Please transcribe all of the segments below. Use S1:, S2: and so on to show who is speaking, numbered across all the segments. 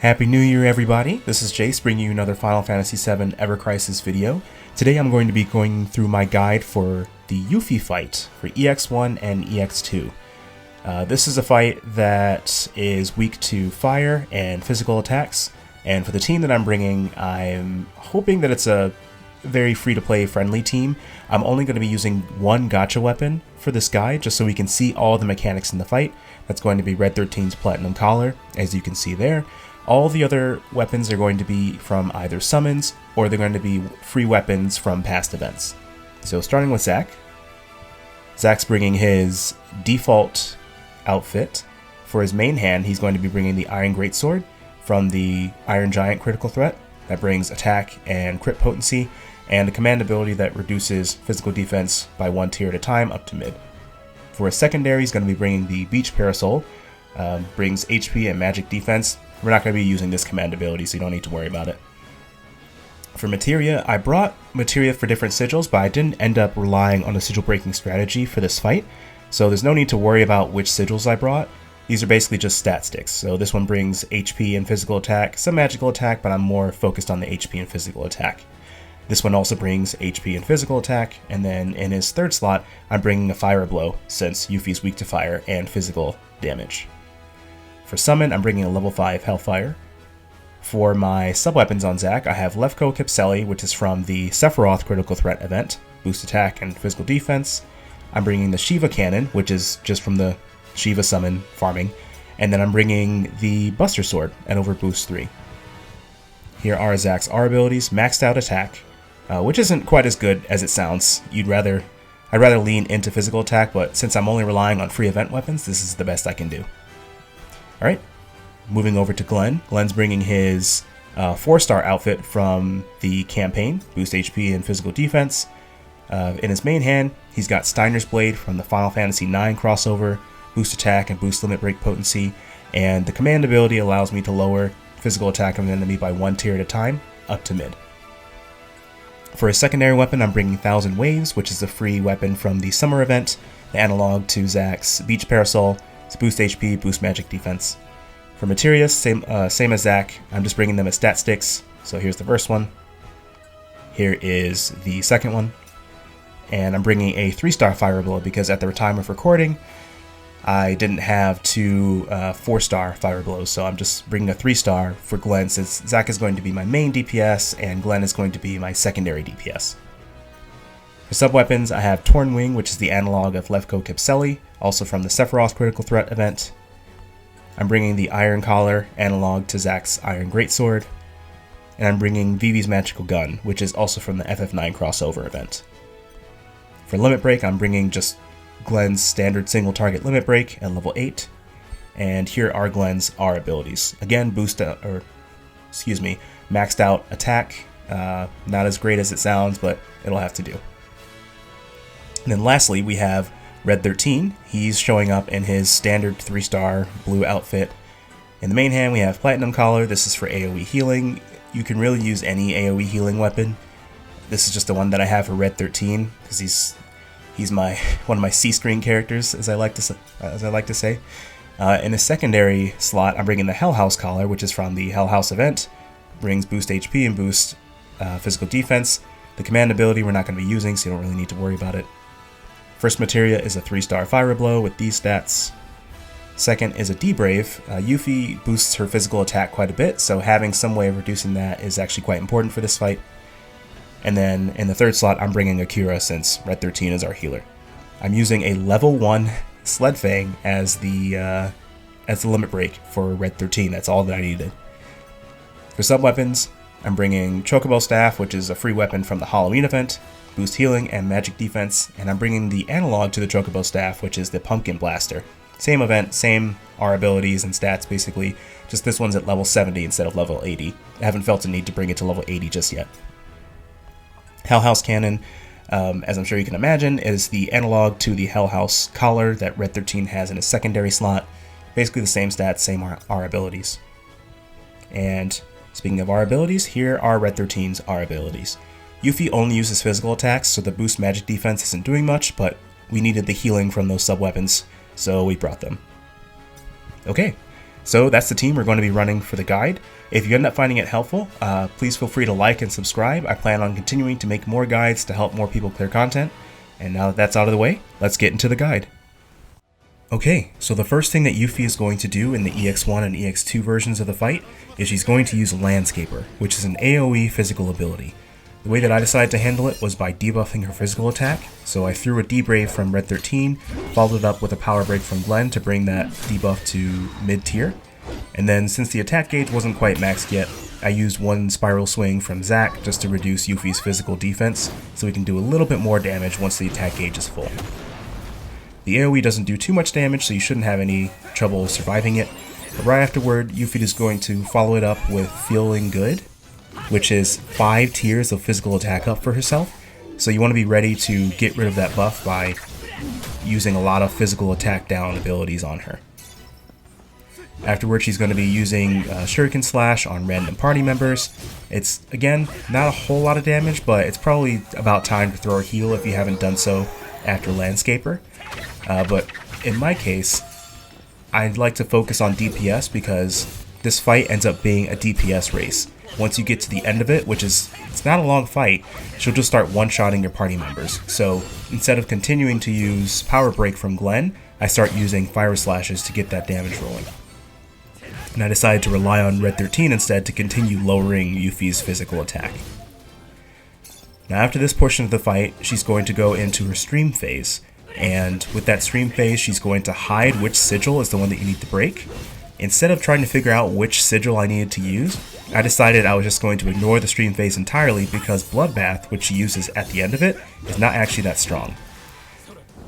S1: Happy New Year, everybody! This is Jace bringing you another Final Fantasy VII Ever Crisis video. Today I'm going to be going through my guide for the Yuffie fight for EX1 and EX2. This is a fight that is weak to fire and physical attacks, and for the team that I'm bringing, I'm hoping that it's a very free-to-play friendly team. I'm only going to be using one gacha weapon for this guide, just so we can see all the mechanics in the fight. That's going to be Red 13's Platinum Collar, as you can see there. All the other weapons are going to be from either summons, or they're going to be free weapons from past events. So starting with Zack. Zack's bringing his default outfit. For his main hand, he's going to be bringing the Iron Greatsword from the Iron Giant critical threat. That brings attack and crit potency, and a command ability that reduces physical defense by 1 tier at a time up to mid. For his secondary, he's going to be bringing the Beach Parasol. Brings HP and magic defense. We're not going to be using this command ability, so you don't need to worry about it. For materia, I brought materia for different sigils, but I didn't end up relying on a sigil breaking strategy for this fight, so there's no need to worry about which sigils I brought. These are basically just stat sticks. So this one brings HP and physical attack, some magical attack, but I'm more focused on the HP and physical attack. This one also brings HP and physical attack, and then in his third slot, I'm bringing a Fire Blow, since Yuffie's weak to fire and physical damage. For summon, I'm bringing a level 5 Hellfire. For my sub-weapons on Zack, I have Lefko Kipseli, which is from the Sephiroth critical threat event, boost attack and physical defense. I'm bringing the Shiva Cannon, which is just from the Shiva summon farming, and then I'm bringing the Buster Sword at over boost 3. Here are Zack's R abilities: maxed out attack, which isn't quite as good as it sounds. I'd rather lean into physical attack, but since I'm only relying on free event weapons, this is the best I can do. Alright, moving over to Glenn. Glenn's bringing his 4-star outfit from the campaign, boost HP and physical defense. In his main hand, he's got Steiner's Blade from the Final Fantasy IX crossover, boost attack and boost limit break potency, and the command ability allows me to lower physical attack of an enemy by 1 tier at a time, up to mid. For his secondary weapon, I'm bringing Thousand Waves, which is a free weapon from the summer event, the analog to Zack's Beach Parasol. It's boost HP, boost magic defense. For materia, same as Zack, I'm just bringing them as stat sticks. So here's the first one. Here is the second one. And I'm bringing a 3-star Fire Blow because at the time of recording, I didn't have two 4-star Fire Blows, so I'm just bringing a 3-star for Glenn, since Zack is going to be my main DPS and Glenn is going to be my secondary DPS. For sub-weapons, I have Torn Wing, which is the analog of Lefko Kipseli, also from the Sephiroth critical threat event. I'm bringing the Iron Collar, analog to Zack's Iron Greatsword, and I'm bringing Vivi's Magical Gun, which is also from the FF9 crossover event. For Limit Break, I'm bringing just Glenn's standard single target limit break at level 8, and here are Glenn's R abilities. Again, maxed out attack, not as great as it sounds, but it'll have to do. And then lastly, we have Red 13. He's showing up in his standard 3-star blue outfit. In the main hand, we have Platinum Collar. This is for AoE healing. You can really use any AoE healing weapon. This is just the one that I have for Red 13 because he's one of my C-string characters, as I like to say. In the secondary slot, I'm bringing the Hell House Collar, which is from the Hell House event. Brings boost HP and boost physical defense. The command ability we're not going to be using, so you don't really need to worry about it. First materia is a 3-star Fire Blow with these stats. Second is a D-Brave. Yuffie boosts her physical attack quite a bit, so having some way of reducing that is actually quite important for this fight. And then in the third slot, I'm bringing Akira, since Red 13 is our healer. I'm using a level 1 Sled Fang as the limit break for Red 13. That's all that I needed. For sub-weapons, I'm bringing Chocobo Staff, which is a free weapon from the Halloween event, boost healing and magic defense, and I'm bringing the analog to the Chocobo Staff, which is the Pumpkin Blaster. Same event, same R abilities and stats basically, just this one's at level 70 instead of level 80. I haven't felt a need to bring it to level 80 just yet. Hell House Cannon, as I'm sure you can imagine, is the analog to the Hell House Collar that Red 13 has in his secondary slot. Basically the same stats, same R abilities. And speaking of R abilities, here are Red 13's R abilities. Yuffie only uses physical attacks, so the boost magic defense isn't doing much, but we needed the healing from those sub-weapons, so we brought them. Okay, So that's the team we're going to be running for the guide. If you end up finding it helpful, please feel free to like and subscribe. I plan on continuing to make more guides to help more people clear content. And now that that's out of the way, let's get into the guide. Okay, so the first thing that Yuffie is going to do in the EX1 and EX2 versions of the fight is she's going to use Landscaper, which is an AoE physical ability. The way that I decided to handle it was by debuffing her physical attack, so I threw a debrave from Red 13, followed it up with a power break from Glenn to bring that debuff to mid-tier, and then since the attack gauge wasn't quite maxed yet, I used one spiral swing from Zack just to reduce Yuffie's physical defense, so we can do a little bit more damage once the attack gauge is full. The AoE doesn't do too much damage, so you shouldn't have any trouble surviving it. But right afterward, Yuffie is going to follow it up with Feeling Good, which is 5 tiers of physical attack up for herself. So you want to be ready to get rid of that buff by using a lot of physical attack down abilities on her. Afterward, she's going to be using Shuriken Slash on random party members. It's, again, not a whole lot of damage, but it's probably about time to throw a heal if you haven't done so after Landscaper. But in my case, I'd like to focus on DPS because this fight ends up being a DPS race. Once you get to the end of it, which is, it's not a long fight, she'll just start one-shotting your party members. So instead of continuing to use Power Break from Glenn, I start using Fire Slashes to get that damage rolling. And I decided to rely on Red 13 instead to continue lowering Yuffie's physical attack. Now after this portion of the fight, she's going to go into her stream phase. And with that stream phase, she's going to hide which sigil is the one that you need to break. Instead of trying to figure out which sigil I needed to use, I decided I was just going to ignore the stream phase entirely because Bloodbath, which she uses at the end of it, is not actually that strong.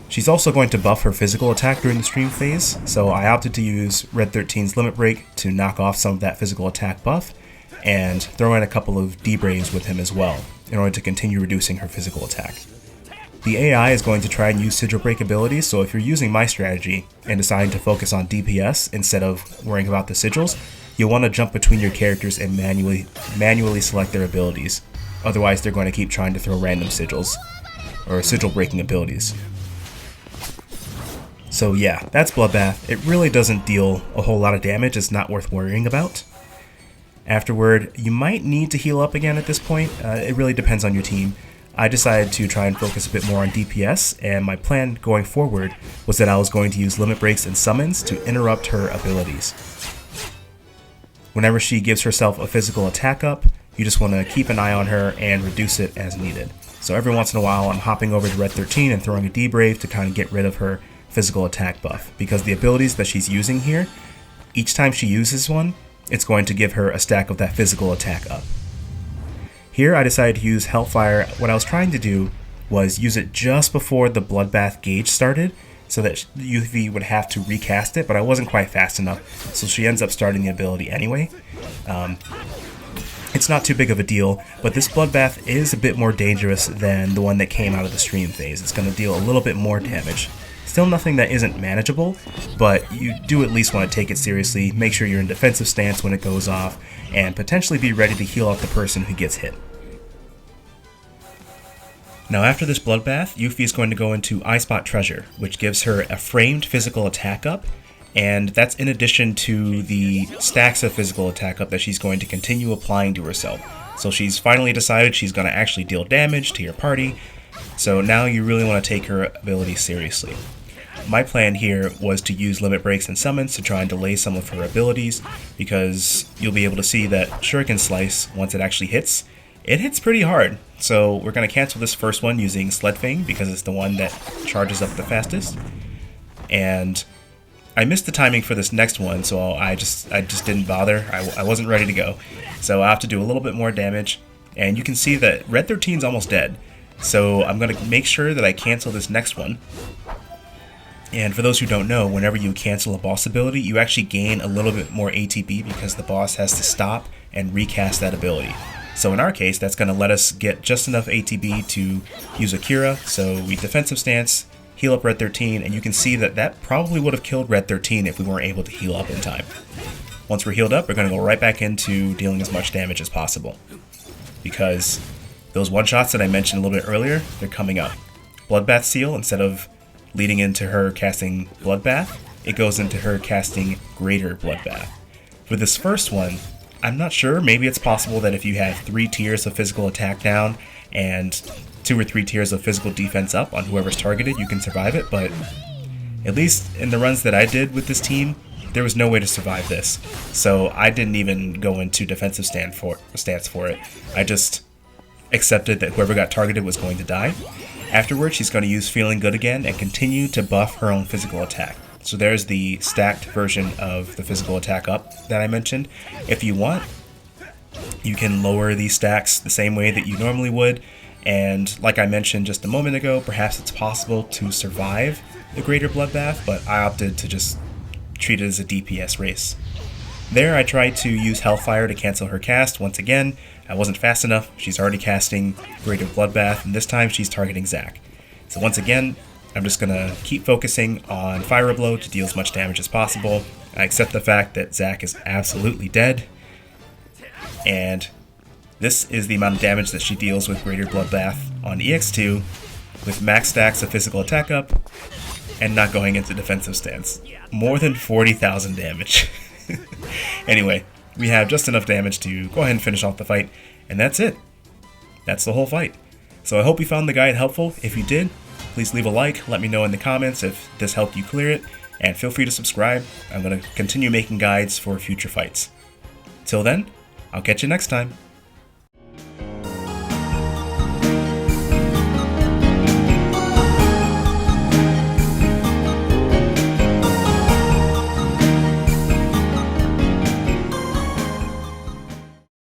S1: She's also going to buff her physical attack during the stream phase, so I opted to use Red 13's Limit Break to knock off some of that physical attack buff, and throw in a couple of debraves with him as well, in order to continue reducing her physical attack. The AI is going to try and use Sigil Break abilities, so if you're using my strategy and deciding to focus on DPS instead of worrying about the sigils, you'll want to jump between your characters and manually select their abilities. Otherwise, they're going to keep trying to throw random sigils, or sigil breaking abilities. So yeah, that's Bloodbath. It really doesn't deal a whole lot of damage, it's not worth worrying about. Afterward, you might need to heal up again at this point, it really depends on your team. I decided to try and focus a bit more on DPS, and my plan going forward was that I was going to use Limit Breaks and Summons to interrupt her abilities. Whenever she gives herself a physical attack up, you just want to keep an eye on her and reduce it as needed. So every once in a while I'm hopping over to Red 13 and throwing a debrave to kind of get rid of her physical attack buff, because the abilities that she's using here, each time she uses one, it's going to give her a stack of that physical attack up. Here I decided to use Hellfire. What I was trying to do was use it just before the Bloodbath gauge started, so that Yuffie would have to recast it, but I wasn't quite fast enough, so she ends up starting the ability anyway. It's not too big of a deal, but this Bloodbath is a bit more dangerous than the one that came out of the stream phase. It's going to deal a little bit more damage. Still nothing that isn't manageable, but you do at least want to take it seriously, make sure you're in defensive stance when it goes off, and potentially be ready to heal out the person who gets hit. Now after this Bloodbath, Yuffie is going to go into Eye Spot Treasure, which gives her a framed physical attack up, and that's in addition to the stacks of physical attack up that she's going to continue applying to herself. So she's finally decided she's going to actually deal damage to your party, so now you really want to take her ability seriously. My plan here was to use Limit Breaks and Summons to try and delay some of her abilities, because you'll be able to see that Shuriken Slice, once it actually hits, it hits pretty hard. So we're going to cancel this first one using Sled Fang because it's the one that charges up the fastest. And I missed the timing for this next one, so I just didn't bother. I wasn't ready to go. So I have to do a little bit more damage. And you can see that Red 13's almost dead. So I'm going to make sure that I cancel this next one. And for those who don't know, whenever you cancel a boss ability, you actually gain a little bit more ATB because the boss has to stop and recast that ability. So in our case, that's going to let us get just enough ATB to use Akira, so we defensive stance, heal up Red 13, and you can see that that probably would have killed Red 13 if we weren't able to heal up in time. Once we're healed up, we're going to go right back into dealing as much damage as possible, because those one-shots that I mentioned a little bit earlier, they're coming up. Bloodbath Seal, instead of leading into her casting Bloodbath, it goes into her casting Greater Bloodbath. For this first one, I'm not sure, maybe it's possible that if you have 3 tiers of physical attack down and 2 or 3 tiers of physical defense up on whoever's targeted, you can survive it, but at least in the runs that I did with this team, there was no way to survive this. So I didn't even go into defensive stance for it. I just accepted that whoever got targeted was going to die. Afterwards, she's going to use Feeling Good again and continue to buff her own physical attack. So there's the stacked version of the physical attack up that I mentioned. If you want, you can lower these stacks the same way that you normally would. And like I mentioned just a moment ago, perhaps it's possible to survive the Greater Bloodbath, but I opted to just treat it as a DPS race. There I tried to use Hellfire to cancel her cast. Once again, I wasn't fast enough. She's already casting Greater Bloodbath, and this time she's targeting Zac. So once again, I'm just going to keep focusing on Fire Blow to deal as much damage as possible. I accept the fact that Zac is absolutely dead, and this is the amount of damage that she deals with Greater Bloodbath on EX2 with max stacks of physical attack up and not going into defensive stance. More than 40,000 damage. Anyway, we have just enough damage to go ahead and finish off the fight, and that's it. That's the whole fight. So I hope you found the guide helpful. If you did, please leave a like, let me know in the comments if this helped you clear it, and feel free to subscribe. I'm going to continue making guides for future fights. Till then, I'll catch you next time.